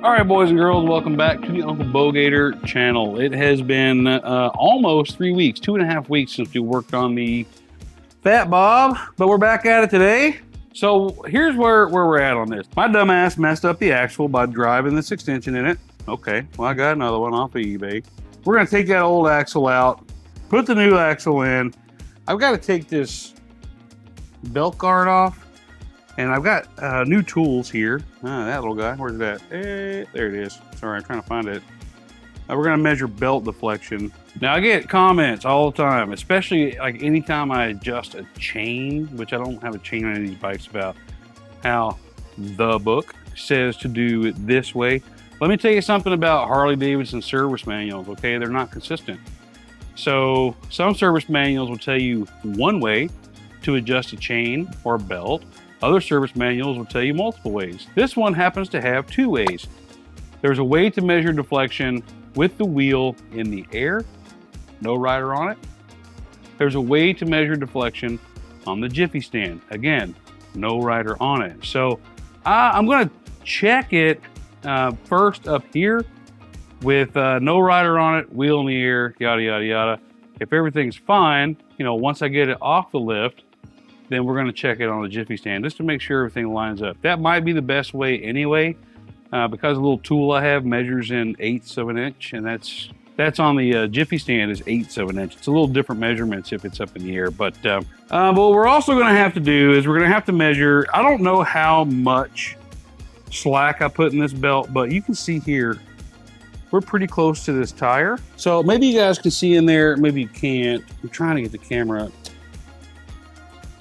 All right, boys and girls, welcome back to the Uncle Bogator channel. It has been almost 3 weeks, 2.5 weeks since we worked on the Fat Bob, but we're back at it today. So here's where we're at on this. My dumbass messed up the axle by driving this extension in it. Okay, well, I got another one off of eBay. We're gonna take that old axle out, put the new axle in. I've got to take this belt guard off. And I've got new tools here. That little guy, where's that? There it is. Sorry, I'm trying to find it. We're gonna measure belt deflection. Now I get comments all the time, especially like anytime I adjust a chain, which I don't have a chain on any of these bikes, about how the book says to do it this way. Let me tell you something about Harley Davidson service manuals, okay? They're not consistent. So some service manuals will tell you one way to adjust a chain or belt. Other service manuals will tell you multiple ways. This one happens to have 2 ways. There's a way to measure deflection with the wheel in the air, no rider on it. There's a way to measure deflection on the jiffy stand. Again, no rider on it. So I'm gonna check it first up here with no rider on it, wheel in the air, yada, yada, yada. If everything's fine, you know, once I get it off the lift, then we're gonna check it on the jiffy stand just to make sure everything lines up. That might be the best way anyway, because the little tool I have measures in 1/8 of an inch, and that's on the jiffy stand is 1/8 of an inch. It's a little different measurements if it's up in the air, but what we're also gonna have to do is we're gonna have to measure, I don't know how much slack I put in this belt, but you can see here, we're pretty close to this tire. So maybe you guys can see in there, maybe you can't. I'm trying to get the camera up.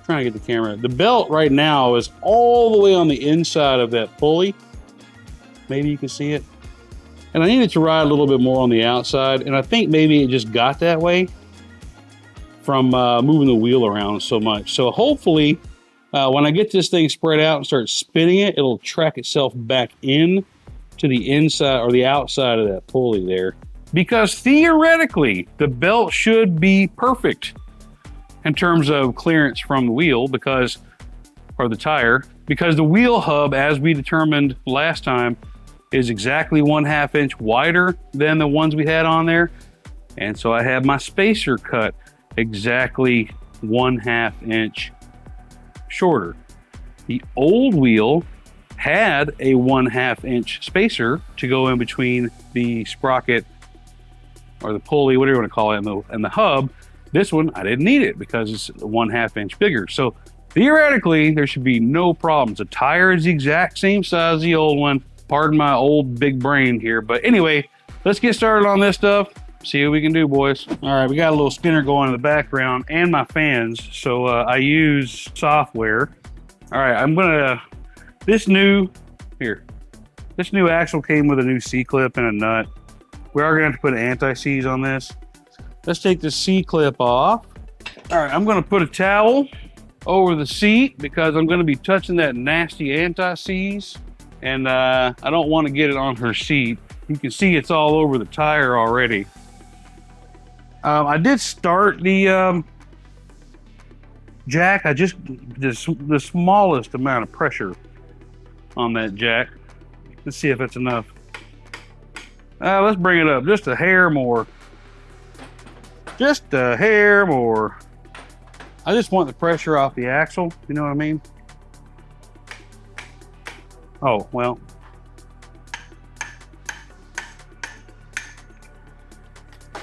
The belt right now is all the way on the inside of that pulley. Maybe you can see it. And I needed to ride a little bit more on the outside, and I think maybe it just got that way from moving the wheel around so much. So hopefully, when I get this thing spread out and start spinning it, it'll track itself back in to the inside or the outside of that pulley there. Because theoretically, the belt should be perfect in terms of clearance from the wheel or the tire, because the wheel hub, as we determined last time, is exactly 1/2 inch wider than the ones we had on there. And so I have my spacer cut exactly 1/2 inch shorter. The old wheel had a 1/2 inch spacer to go in between the sprocket or the pulley, whatever you want to call it, and the hub. This one, I didn't need it because it's 1/2 inch bigger. So theoretically, there should be no problems. The tire is the exact same size as the old one. Pardon my old big brain here. But anyway, let's get started on this stuff. See what we can do, boys. All right, we got a little spinner going in the background and my fans. So I use software. All right, this new axle came with a new C-clip and a nut. We are gonna have to put an anti-seize on this. Let's take the C-clip off. All right, I'm gonna put a towel over the seat because I'm gonna be touching that nasty anti-seize, and I don't wanna get it on her seat. You can see it's all over the tire already. I did start the jack. I just the smallest amount of pressure on that jack. Let's see if that's enough. Let's bring it up just a hair more. Just a hair more. I just want the pressure off the axle, you know what I mean? Oh, well.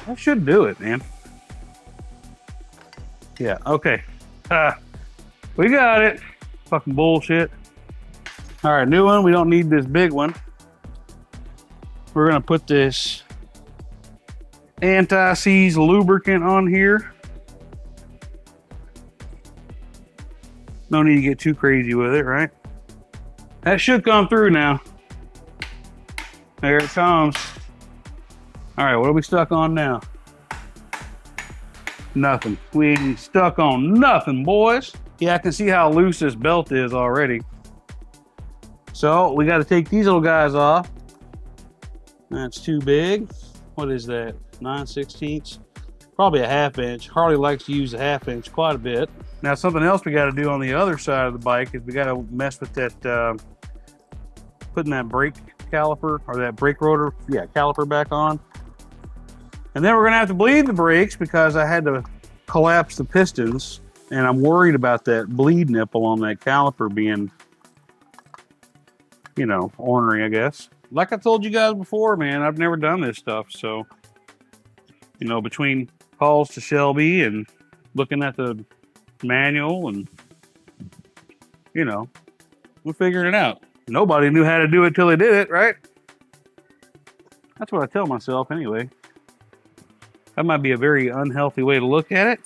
That should do it, man. Yeah, okay. We got it. Fucking bullshit. All right, new one. We don't need this big one. We're gonna put this anti-seize lubricant on here. No need to get too crazy with it, right? That should come through now. There it comes. All right, what are we stuck on now? Nothing. We ain't stuck on nothing, boys. Yeah, I can see how loose this belt is already. So we got to take these little guys off. That's too big. What is that? 9/16? Probably a 1/2 inch. Harley likes to use a 1/2 inch quite a bit. Now something else we got to do on the other side of the bike is we got to mess with that, putting that brake caliper, or that brake rotor, yeah, caliper back on. And then we're gonna have to bleed the brakes because I had to collapse the pistons, and I'm worried about that bleed nipple on that caliper being, you know, ornery, I guess. Like I told you guys before, man, I've never done this stuff, so, you know, between calls to Shelby and looking at the manual and, you know, we're figuring it out. Nobody knew how to do it till they did it, right? That's what I tell myself anyway. That might be a very unhealthy way to look at it,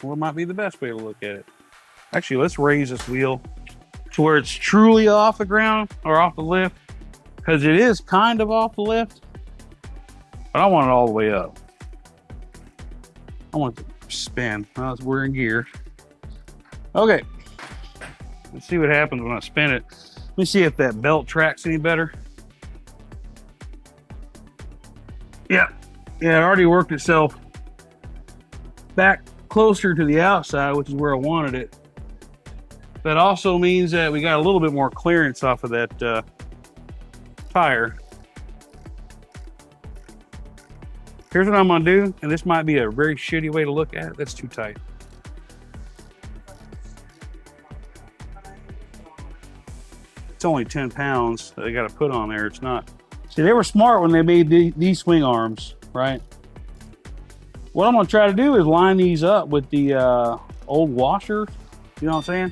or it might be the best way to look at it. Actually, let's raise this wheel to where it's truly off the ground or off the lift, because it is kind of off the lift, but I want it all the way up. I want it to spin. Well, we're in gear. Okay, let's see what happens when I spin it. Let me see if that belt tracks any better. Yeah, it already worked itself back closer to the outside, which is where I wanted it. That also means that we got a little bit more clearance off of that tire. Here's what I'm gonna do, and this might be a very shitty way to look at it. That's too tight. It's only 10 pounds that they got to put on there. It's not. See, they were smart when they made these swing arms, right? What I'm gonna try to do is line these up with the old washer. You know what I'm saying?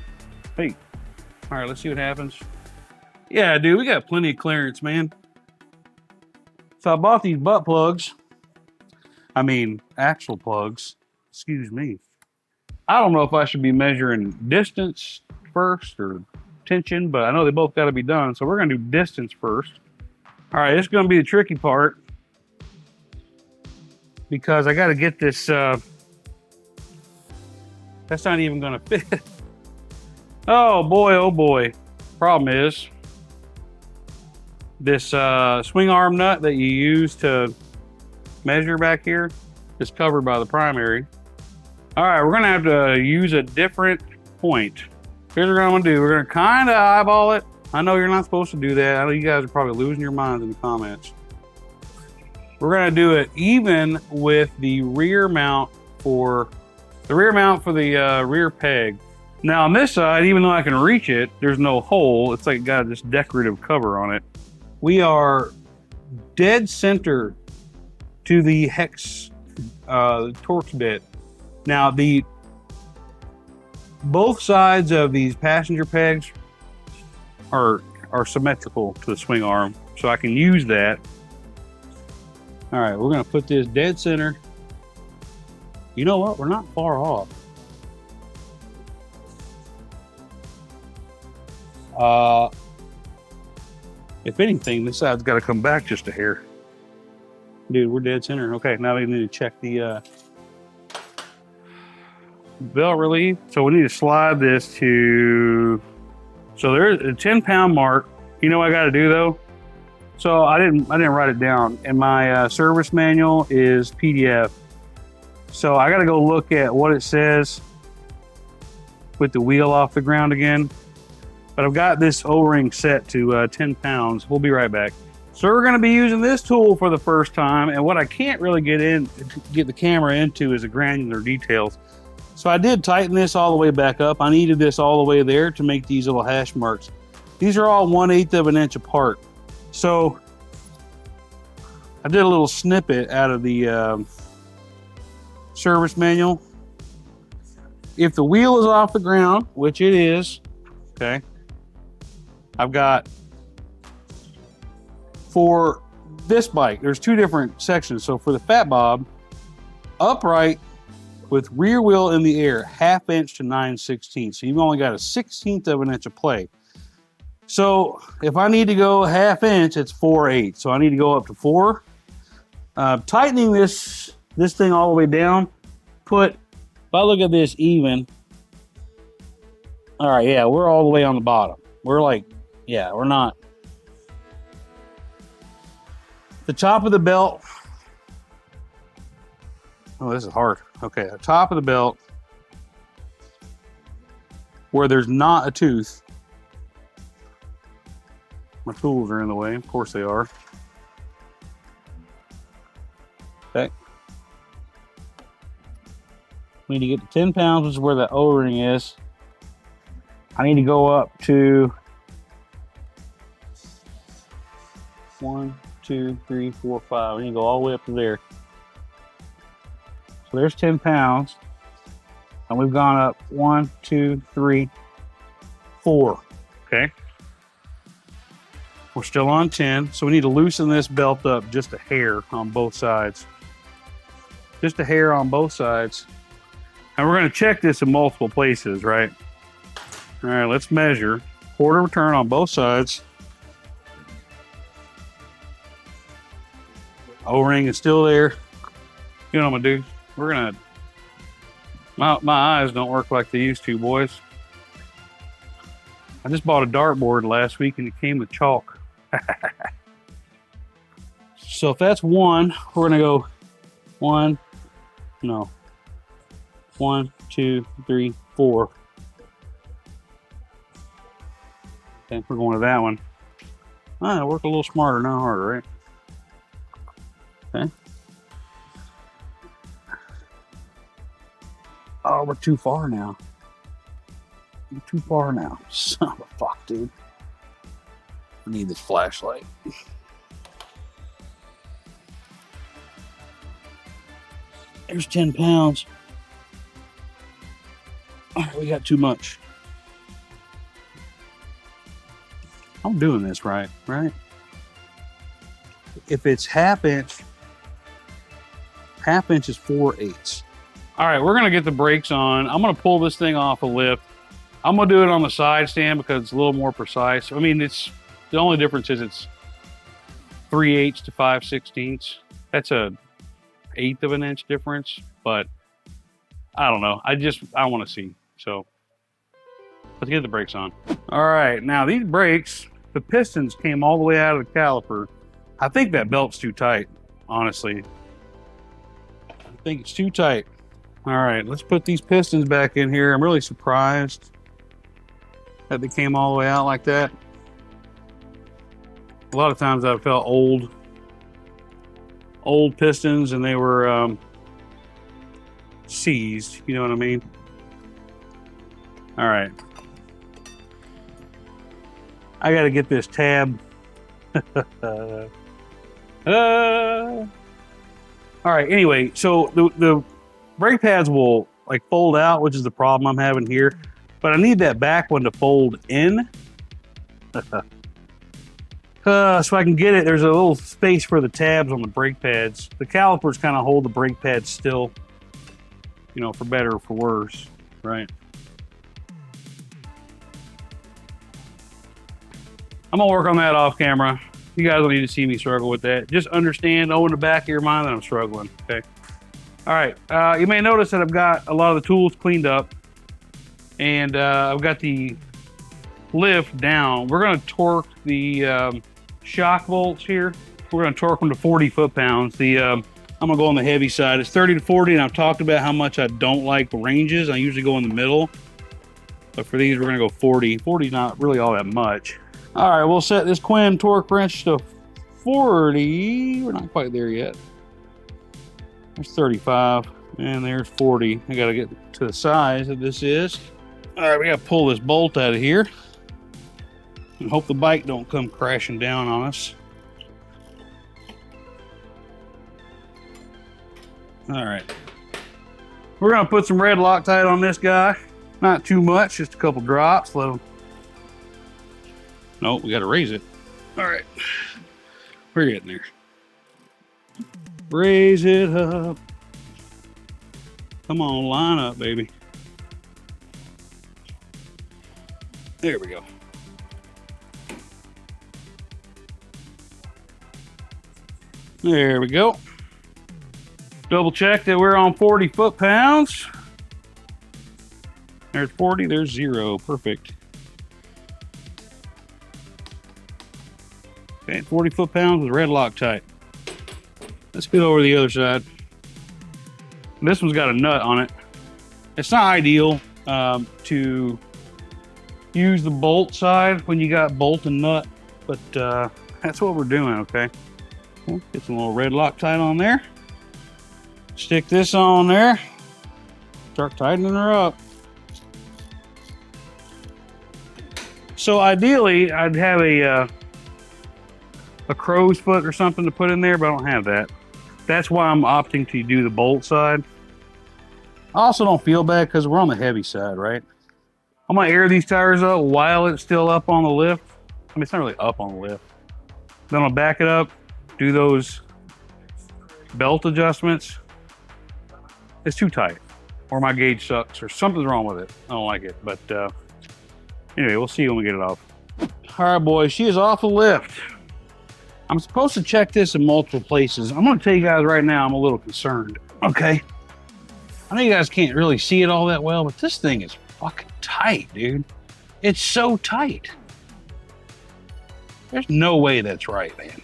Hey, all right, let's see what happens. Yeah, dude, we got plenty of clearance, man. So I bought these butt plugs. I mean, actual plugs. Excuse me. I don't know if I should be measuring distance first or tension, but I know they both got to be done. So we're gonna do distance first. All right, this is gonna be the tricky part because I got to get this. That's not even gonna fit. Oh boy, oh boy. Problem is, this swing arm nut that you use to measure back here is covered by the primary. All right, we're gonna have to use a different point. Here's what I'm gonna do. We're gonna kind of eyeball it. I know you're not supposed to do that. I know you guys are probably losing your minds in the comments. We're gonna do it even with the rear mount for the rear peg. Now on this side, even though I can reach it, there's no hole. It's like got this decorative cover on it. We are dead center to the hex Torx bit. Now both sides of these passenger pegs are symmetrical to the swing arm, so I can use that. All right, we're gonna put this dead center. You know what? We're not far off. If anything, this side's got to come back just a hair. Dude, we're dead center. Okay, now we need to check the belt relief. So we need to slide this to, so there's a 10-pound mark. You know what I got to do though? So I didn't write it down, and my service manual is PDF. So I got to go look at what it says with the wheel off the ground again. But I've got this O-ring set to 10 pounds. We'll be right back. So we're gonna be using this tool for the first time, and what I can't really get the camera into is the granular details. So I did tighten this all the way back up. I needed this all the way there to make these little hash marks. These are all 1/8 of an inch apart. So I did a little snippet out of the service manual. If the wheel is off the ground, which it is, okay, I've got, for this bike, there's two different sections. So for the Fat Bob, upright with rear wheel in the air, 1/2 inch to 9/16. So you've only got a 1/16 of an inch of play. So if I need to go 1/2 inch, it's 4/8. So I need to go up to 4. Tightening this thing all the way down, if I look at this even, all right, yeah, we're all the way on the bottom. We're like, yeah, we're not. The top of the belt. Oh, this is hard. Okay, the top of the belt, where there's not a tooth, My tools are in the way. Of course they are. Okay. We need to get to 10 pounds, which is where the O-ring is. I need to go up to 1, 2, 3, 4, 5. I need to go all the way up to there. So there's 10 pounds. And we've gone up 1, 2, 3, 4. Okay. We're still on 10. So we need to loosen this belt up just a hair on both sides. Just a hair on both sides. And we're going to check this in multiple places, right? All right, let's measure. Quarter return on both sides. O-ring is still there. You know what I'm gonna do? We're gonna. My eyes don't work like they used to, boys. I just bought a dartboard last week and it came with chalk. So if that's 1, we're gonna go 1, 2, 3, 4. Okay, we're going to that one. Work a little smarter, not harder, right? Okay. Oh, we're too far now. We're too far now. Son of a fuck, dude. I need this flashlight. There's 10 pounds. All right, we got too much. I'm doing this right? If it's half inch is 4/8. All right, we're gonna get the brakes on. I'm gonna pull this thing off a lift. I'm gonna do it on the side stand because it's a little more precise. I mean, it's the only difference is it's 3/8 to 5/16. That's a 1/8 of an inch difference, but I don't know. I want to see. So let's get the brakes on. All right, now these brakes, the pistons came all the way out of the caliper. I think that belt's too tight, honestly. I think it's too tight. All right, let's put these pistons back in here. I'm really surprised that they came all the way out like that. A lot of times I've felt old pistons and they were seized, you know what I mean? All right. I got to get this tab. All right, anyway, so the brake pads will like fold out, which is the problem I'm having here. But I need that back one to fold in. So I can get it. There's a little space for the tabs on the brake pads. The calipers kind of hold the brake pads still, you know, for better or for worse, right? I'm gonna work on that off camera. You guys don't need to see me struggle with that. Just understand, in the back of your mind that I'm struggling, okay? All right, you may notice that I've got a lot of the tools cleaned up and I've got the lift down. We're gonna torque the shock bolts here. We're gonna torque them to 40 foot-pounds. I'm gonna go on the heavy side. It's 30 to 40, and I've talked about how much I don't like ranges. I usually go in the middle, but for these, we're gonna go 40. 40 is not really all that much. All right, we'll set this Quinn torque wrench to 40. We're not quite there yet. There's 35, and there's 40. I gotta get to the size that this is. All right, we gotta pull this bolt out of here and hope the bike don't come crashing down on us. All right, we're gonna put some red Loctite on this guy. Not too much, just a couple drops. Let him. No, we gotta raise it. All right, we're getting there. Raise it up. Come on, line up, baby. There we go. There we go. Double check that we're on 40 foot-pounds. There's 40, there's 0. Perfect. Okay, 40 foot-pounds with red Loctite. Let's get over to the other side. This one's got a nut on it. It's not ideal to use the bolt side when you got bolt and nut but that's what we're doing, okay? Get some little red Loctite on there. Stick this on there. Start tightening her up. So ideally, I'd have a crow's foot or something to put in there, but I don't have that. That's why I'm opting to do the bolt side. I also don't feel bad because we're on the heavy side, right? I'm gonna air these tires up while it's still up on the lift. I mean, it's not really up on the lift. Then I'll back it up, do those belt adjustments. It's too tight, or my gauge sucks, or something's wrong with it. I don't like it, but anyway, we'll see when we get it off. All right, boys, she is off the lift. I'm supposed to check this in multiple places. I'm gonna tell you guys right now, I'm a little concerned, okay? I know you guys can't really see it all that well, but this thing is fucking tight, dude. It's so tight. There's no way that's right, man.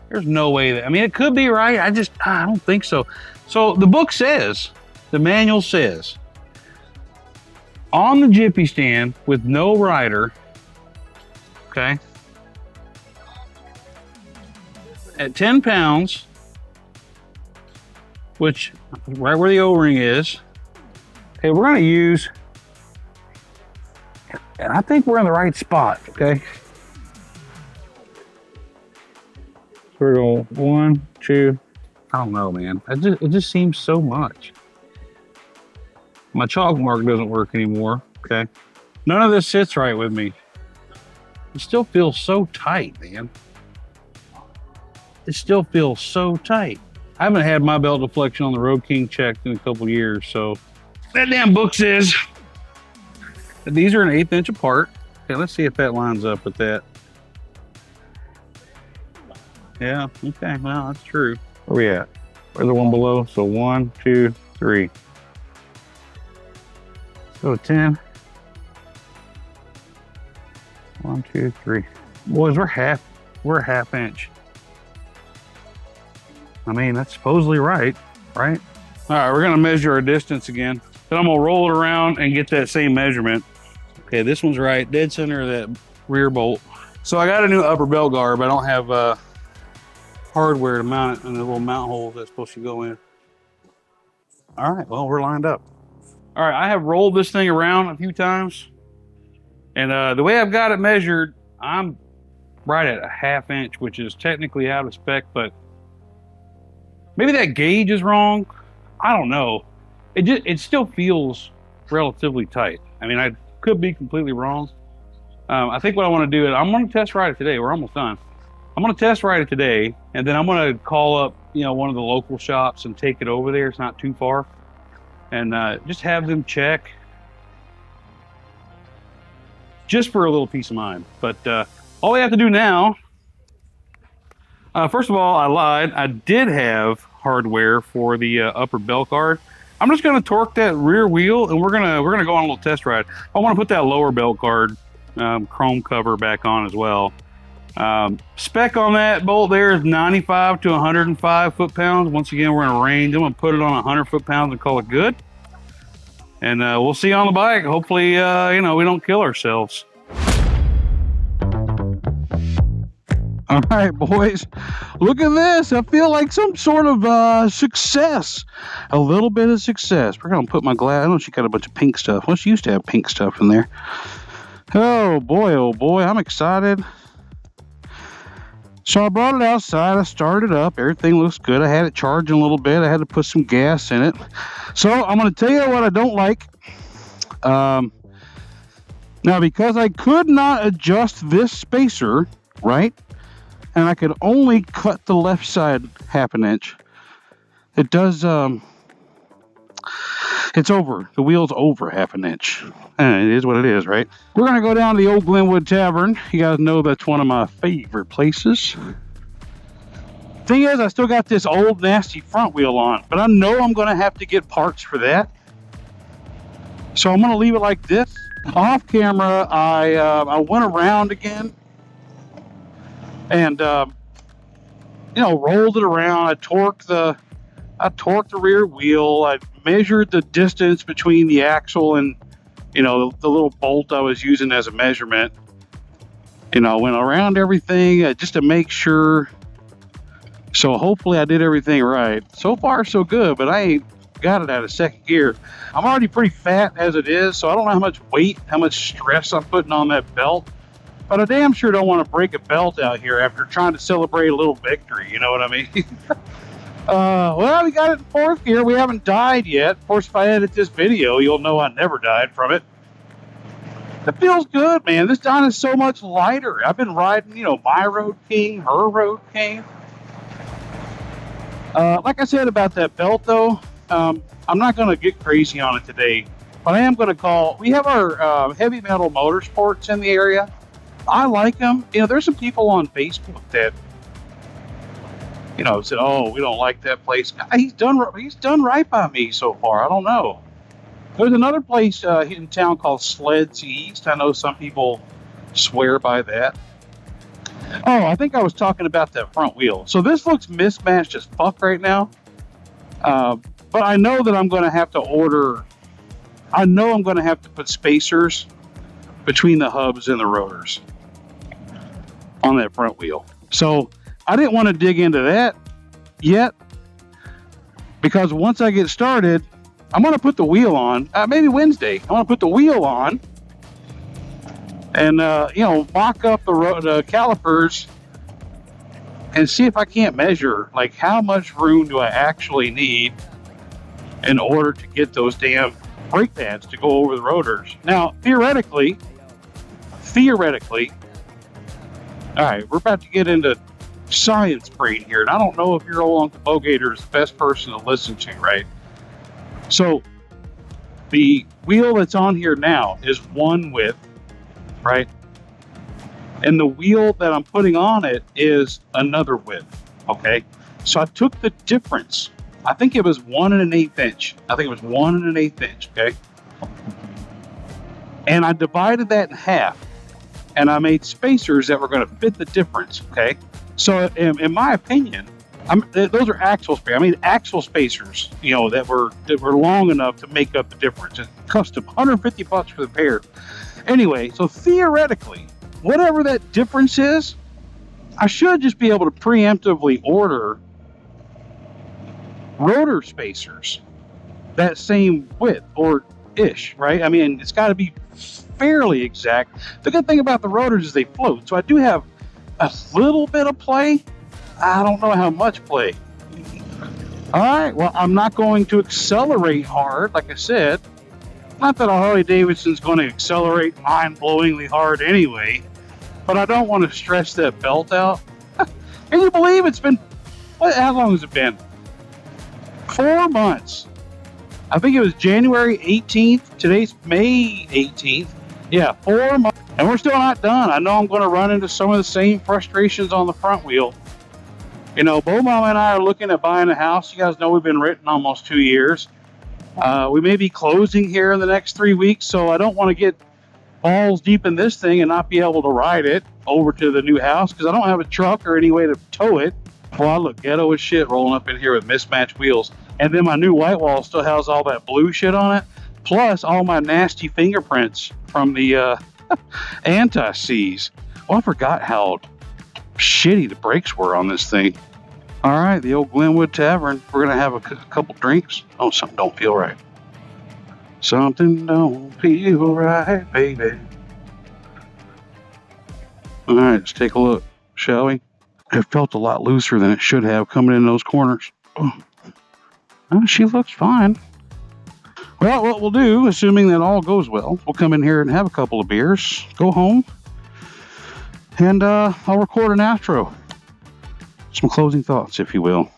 There's no way that, I mean, it could be right. I don't think so. So the book says, the manual says, on the jiffy stand with no rider, okay, at 10 pounds, which right where the O-ring is, okay, we're gonna use, and I think we're in the right spot, okay? So we're going 1, 2, I don't know, man. It just seems so much. My chalk mark doesn't work anymore, okay? None of this sits right with me. It still feels so tight, man. It still feels so tight. I haven't had my belt deflection on the Road King checked in a couple years, so that damn book says that these are an 1/8 inch apart. Okay, let's see if that lines up with that. Yeah, okay, well, that's true. Where we at? Where's the one below? So 1, 2, 3. So 10. 1, 2, 3. Boys, we're a half inch. I mean, that's supposedly right? All right, we're gonna measure our distance again. Then I'm gonna roll it around and get that same measurement. Okay, this one's right, dead center of that rear bolt. So I got a new upper belt guard, but I don't have hardware to mount it in the little mount hole that's supposed to go in. All right, well, we're lined up. All right, I have rolled this thing around a few times, and the way I've got it measured, I'm right at a 1/2 inch, which is technically out of spec, but maybe that gauge is wrong. I don't know. It still feels relatively tight. I mean, I could be completely wrong. I think what I want to do is I'm going to test ride it today. We're almost done. I'm going to test ride it today, and then I'm going to call up, one of the local shops and take it over there. It's not too far, and just have them check, just for a little peace of mind. But all we have to do now. First of all, I lied. I did have hardware for the upper belt guard. I'm just going to torque that rear wheel, and we're gonna go on a little test ride. I want to put that lower belt guard chrome cover back on as well. Spec on that bolt there is 95 to 105 foot-pounds. Once again, we're in a range. I'm going to put it on 100 foot-pounds and call it good. And we'll see you on the bike. Hopefully, we don't kill ourselves. All right, boys, look at this. I feel like some sort of success, a little bit of success. We're going to put my glass. I know she got a bunch of pink stuff. Well, she used to have pink stuff in there. Oh, boy, I'm excited. So I brought it outside. I started it up. Everything looks good. I had it charging a little bit. I had to put some gas in it. So I'm going to tell you what I don't like. Now, because I could not adjust this spacer, right? And I could only cut the left side 1/2 inch. It does, it's over. The wheel's over 1/2 inch. And it is what it is, right? We're going to go down to the old Glenwood Tavern. You guys know that's one of my favorite places. Thing is, I still got this old nasty front wheel on, but I know I'm going to have to get parts for that. So I'm going to leave it like this. Off camera, I went around again. And rolled it around. I torqued the rear wheel. I measured the distance between the axle and the little bolt I was using as a measurement. You know, I went around everything just to make sure. So hopefully I did everything right. So far so good, but I ain't got it out of second gear. I'm already pretty fat as it is, so I don't know how much weight, how much stress I'm putting on that belt. But I damn sure don't want to break a belt out here after trying to celebrate a little victory, you know what I mean? Well, we got it in fourth gear. We haven't died yet. Of course, if I edit this video, you'll know I never died from it. It feels good, man. This Don is so much lighter. I've been riding, you know, my Road King, her Road King. Like I said about that belt, though, I'm not going to get crazy on it today, but I am going to call. We have our heavy metal motorsports in the area. I like them. You know, there's some people on Facebook that, you know, said, "Oh, we don't like that place." He's done right by me so far. I don't know. There's another place in town called Sleds East. I know some people swear by that. Oh, I think I was talking about that front wheel. So this looks mismatched as fuck right now. But I know that I'm going to have to order. I know I'm going to have to put spacers between the hubs and the rotors on that front wheel. So I didn't want to dig into that yet, because once I get started, I'm going to put the wheel on, maybe Wednesday. I want to put the wheel on and, you know, mock up the calipers and see if I can't measure, like, how much room do I actually need in order to get those damn brake pads to go over the rotors. Now, theoretically, all right, we're about to get into science brain here, and I don't know if your old Uncle Bogator is the best person to listen to, right? So the wheel that's on here now is one width, right? And the wheel that I'm putting on it is another width, okay? So I took the difference. I think it was 1 1/8 inch. Okay? And I divided that in half, and I made spacers that were going to fit the difference, okay? So in my opinion, those are axle spacers. I mean, axle spacers, you know, that were long enough to make up the difference. It's custom, $150 for the pair. Anyway, so theoretically, whatever that difference is, I should just be able to preemptively order rotor spacers that same width or ish, right? I mean, it's got to be fairly exact. The good thing about the rotors is they float, so I do have a little bit of play. I don't know how much play. All right, well, I'm not going to accelerate hard, like I said. Not that a Harley Davidson's going to accelerate mind-blowingly hard anyway, but I don't want to stress that belt out. Can you believe it's been, how long has it been? 4 months. I think it was January 18th. Today's May 18th. Yeah, 4 months. And we're still not done. I know I'm going to run into some of the same frustrations on the front wheel. You know, Bo Mama and I are looking at buying a house. You guys know we've been renting almost 2 years. We may be closing here in the next 3 weeks, so I don't want to get balls deep in this thing and not be able to ride it over to the new house because I don't have a truck or any way to tow it. Well, I look ghetto as shit rolling up in here with mismatched wheels. And then my new white wall still has all that blue shit on it, plus all my nasty fingerprints from the anti-seize. Well, I forgot how shitty the brakes were on this thing. All right, the old Glenwood Tavern. We're going to have a couple drinks. Oh, something don't feel right. Something don't feel right, baby. All right, let's take a look, shall we? It felt a lot looser than it should have coming in those corners. Oh, she looks fine. Well, what we'll do, assuming that all goes well, we'll come in here and have a couple of beers, go home, and I'll record an outro. Some closing thoughts, if you will.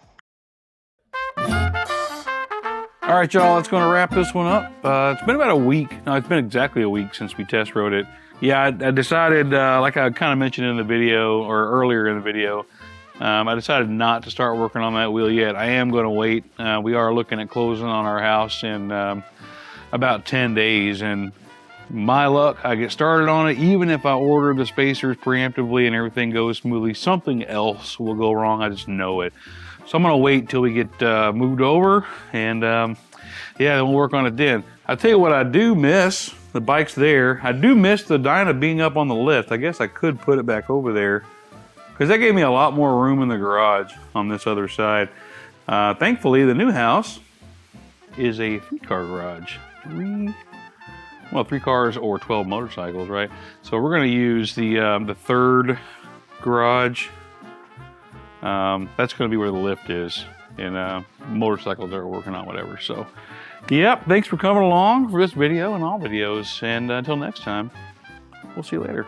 All right, y'all, that's going to wrap this one up. It's been about a week. No, it's been exactly a week since we test rode it. Yeah, I decided, like I kind of mentioned in the video, or earlier in the video, I decided not to start working on that wheel yet. I am going to wait. We are looking at closing on our house in about 10 days, and my luck, I get started on it. Even if I order the spacers preemptively and everything goes smoothly, something else will go wrong. I just know it. So I'm going to wait till we get moved over, and yeah, then we'll work on it then. I tell you what, I do miss. The bike's there. I do miss the Dyna being up on the lift. I guess I could put it back over there because that gave me a lot more room in the garage on this other side. Thankfully, the new house is a 3-car garage. 3 cars or 12 motorcycles, right? So we're going to use the third garage. That's going to be where the lift is, and motorcycles that we're working on, whatever. So, yep, thanks for coming along for this video and all videos. And until next time, we'll see you later.